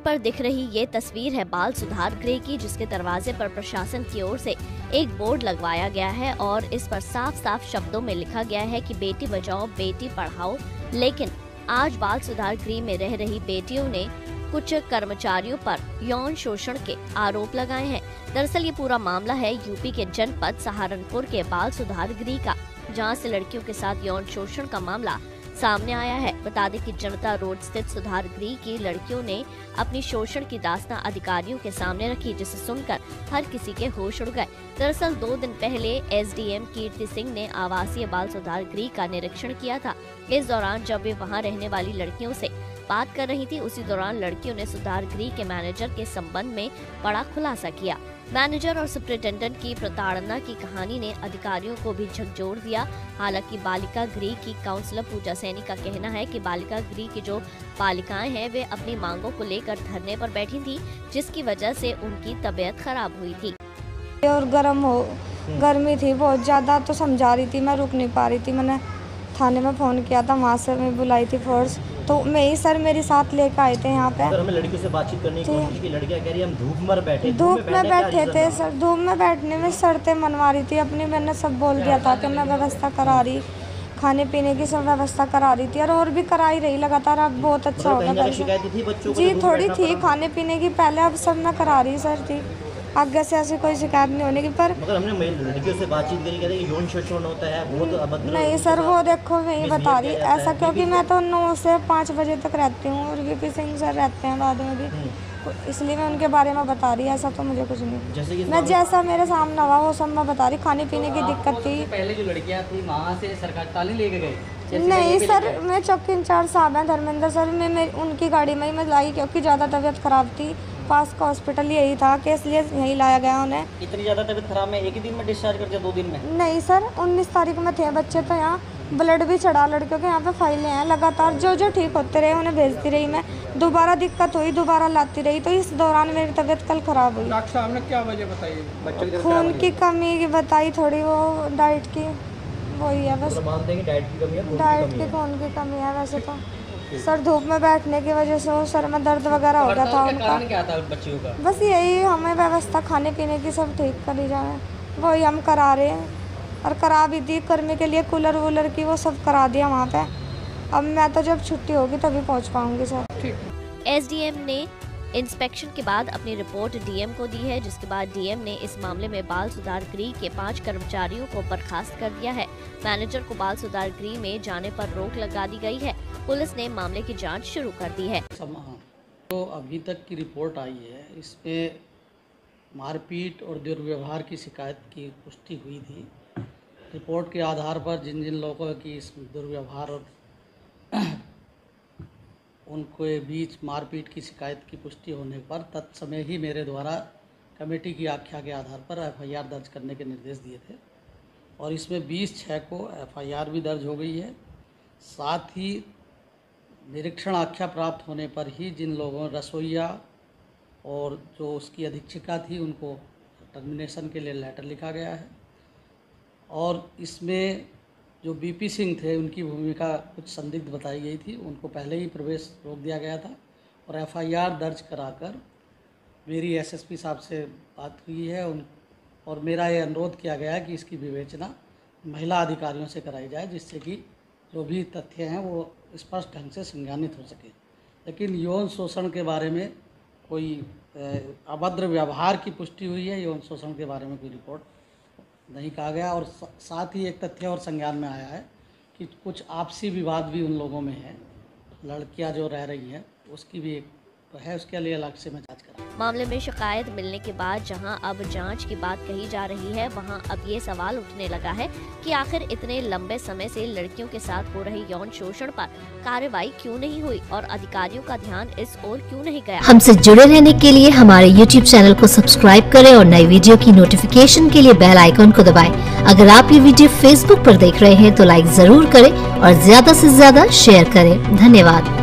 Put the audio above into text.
पर दिख रही ये तस्वीर है बाल सुधार गृह की, जिसके दरवाजे पर प्रशासन की ओर से एक बोर्ड लगवाया गया है और इस पर साफ साफ शब्दों में लिखा गया है कि बेटी बचाओ बेटी पढ़ाओ। लेकिन आज बाल सुधार गृह में रह रही बेटियों ने कुछ कर्मचारियों पर यौन शोषण के आरोप लगाए हैं। दरअसल ये पूरा मामला है यूपी के जनपद सहारनपुर के बाल सुधार गृह का, जहां से लड़कियों के साथ यौन शोषण का मामला सामने आया है। बता दें कि जनता रोड स्थित सुधार गृह की लड़कियों ने अपनी शोषण की दास्तां अधिकारियों के सामने रखी, जिसे सुनकर हर किसी के होश उड़ गए। दरअसल 2 दिन पहले एसडीएम कीर्ति सिंह ने आवासीय बाल सुधार गृह का निरीक्षण किया था। इस दौरान जब वे वहां रहने वाली लड़कियों से बात कर रही थी, उसी दौरान लड़कियों ने सुधार गृह के मैनेजर के संबंध में बड़ा खुलासा किया। मैनेजर और सुपरिटेंडेंट की प्रताड़ना की कहानी ने अधिकारियों को भी झकझोर दिया। हालांकि बालिका गृह की काउंसलर पूजा सैनी का कहना है कि बालिका गृह की जो बालिकाएं हैं वे अपनी मांगों को लेकर धरने पर बैठी थी, जिसकी वजह से उनकी तबीयत खराब हुई थी। और गर्मी थी बहुत ज्यादा, तो समझा रही थी, मैं रुक नहीं पा रही थी। मैंने थाने में फ़ोन किया था, वहाँ से मैं बुलाई थी फोर्स, तो मैं ही सर मेरे साथ लेकर आए थे यहाँ पे। हमें लड़कियों से बातचीत करने की कोशिश की, लड़कियां कह रही हम धूप में बैठे थे सर, धूप में बैठने में शर्तें मनवा रही थी अपनी। मैंने सब बोल दिया था कि मैं व्यवस्था करा रही, खाने पीने की सब व्यवस्था करा रही थी और भी करा ही रही लगातार। अब बहुत अच्छा होगा। जी थोड़ी थी खाने पीने की पहले, अब सब मैं करा रही सर थी। आगे से ऐसी कोई शिकायत नहीं होने की। पर मगर हमने लड़कियों से बातचीत करी, कहते हैं यौन शोषण होता है, वो तो अभद्र नहीं सर, वो देखो मैं ही बता रही ऐसा, क्योंकि मैं तो 9 से 5 बजे तक रहती हूँ और वीपी सिंह सर रहते हैं बाद में भी, इसलिए मैं उनके बारे में बता रही। ऐसा तो मुझे कुछ नहीं, मैं जैसा मेरे सामने हुआ वो सब मैं बता रही। खाने पीने की दिक्कत थी। पहले जो लड़कियाँ थी वहाँ से सरकार ताली लेके गए? नहीं सर, मैं चौकी इंचार्ज साहब हैं धर्मेंद्र सर, मैं उनकी गाड़ी में ही मैं लाई, क्योंकि ज़्यादा तबीयत खराब थी। पास का हॉस्पिटल यही था कि इसलिए यही लाया गया उन्हें। इतनी ज़्यादा तबीयत खराब में एक ही दिन में डिस्चार्ज कर दिया, 2 दिन में? नहीं सर, 19 तारीख में थे बच्चे, तो यहाँ ब्लड भी चढ़ा लड़कियों के, यहाँ पे फाइलें हैं लगातार। जो ठीक होते रहे उन्हें भेजती रही मैं, दोबारा दिक्कत हुई दोबारा लाती रही, तो इस दौरान मेरी तबीयत कल खराब हुई। डॉक्टर साहब ने क्या वजह बताई? बच्चों खून की कमी बताई थोड़ी, वो डाइट की वही है बस। डाइट की कमी है, डाइट की खून की कमी है वैसे तो सर। धूप में बैठने की वजह से वो सर में दर्द वगैरह हो गया था उनका। क्या था बच्चियों का? बस यही हमें व्यवस्था खाने पीने की सब ठीक करी जाए, वही हम करा रहे हैं और करा भी दी। गर्मी के लिए कूलर वूलर की वो सब करा दिया वहाँ पे। अब मैं तो जब छुट्टी होगी तभी पहुँच पाऊँगी सर। एसडीएम ने इंस्पेक्शन के बाद अपनी रिपोर्ट डीएम को दी है, जिसके बाद डीएम ने इस मामले में बाल सुधार गृह के 5 कर्मचारियों को बर्खास्त कर दिया है। मैनेजर को बाल सुधार गृह में जाने पर रोक लगा दी गई है। पुलिस ने मामले की जांच शुरू कर दी है। तो अभी तक की रिपोर्ट आई है, इसमें मारपीट और दुर्व्यवहार की शिकायत की पुष्टि हुई थी। रिपोर्ट के आधार पर जिन जिन लोगों की इस दुर्व्यवहार और उनके बीच मारपीट की शिकायत की पुष्टि होने पर तत्समय ही मेरे द्वारा कमेटी की आख्या के आधार पर एफआईआर दर्ज करने के निर्देश दिए थे और इसमें 20/6 को एफआईआर भी दर्ज हो गई है। साथ ही निरीक्षण आख्या प्राप्त होने पर ही जिन लोगों रसोइया और जो उसकी अधीक्षिका थी उनको टर्मिनेशन के लिए लेटर लिखा गया है और इसमें जो बीपी सिंह थे उनकी भूमिका कुछ संदिग्ध बताई गई थी, उनको पहले ही प्रवेश रोक दिया गया था और एफआईआर दर्ज कराकर मेरी एसएसपी साहब से बात हुई है और मेरा ये अनुरोध किया गया है कि इसकी विवेचना महिला अधिकारियों से कराई जाए, जिससे कि जो भी तथ्य हैं वो स्पष्ट ढंग से संज्ञानित हो सके। लेकिन यौन शोषण के बारे में कोई अभद्र व्यवहार की पुष्टि हुई है, यौन शोषण के बारे में कोई रिपोर्ट नहीं कहा गया। और साथ ही एक तथ्य और संज्ञान में आया है कि कुछ आपसी विवाद भी उन लोगों में है, लड़कियां जो रह रही हैं उसकी भी एक है, उसके लिए अलग से मैं जांच करा। मामले में शिकायत मिलने के बाद जहां अब जांच की बात कही जा रही है, वहां अब ये सवाल उठने लगा है कि आखिर इतने लंबे समय से लड़कियों के साथ हो रही यौन शोषण पर कार्रवाई क्यों नहीं हुई और अधिकारियों का ध्यान इस ओर क्यों नहीं गया। हमसे जुड़े रहने के लिए हमारे YouTube चैनल को सब्सक्राइब करें और नई वीडियो की नोटिफिकेशन के लिए बेल आइकॉन को दबाएं। अगर आप ये वीडियो Facebook पर देख रहे हैं तो लाइक जरूर करें और ज्यादा से ज्यादा शेयर करें। धन्यवाद।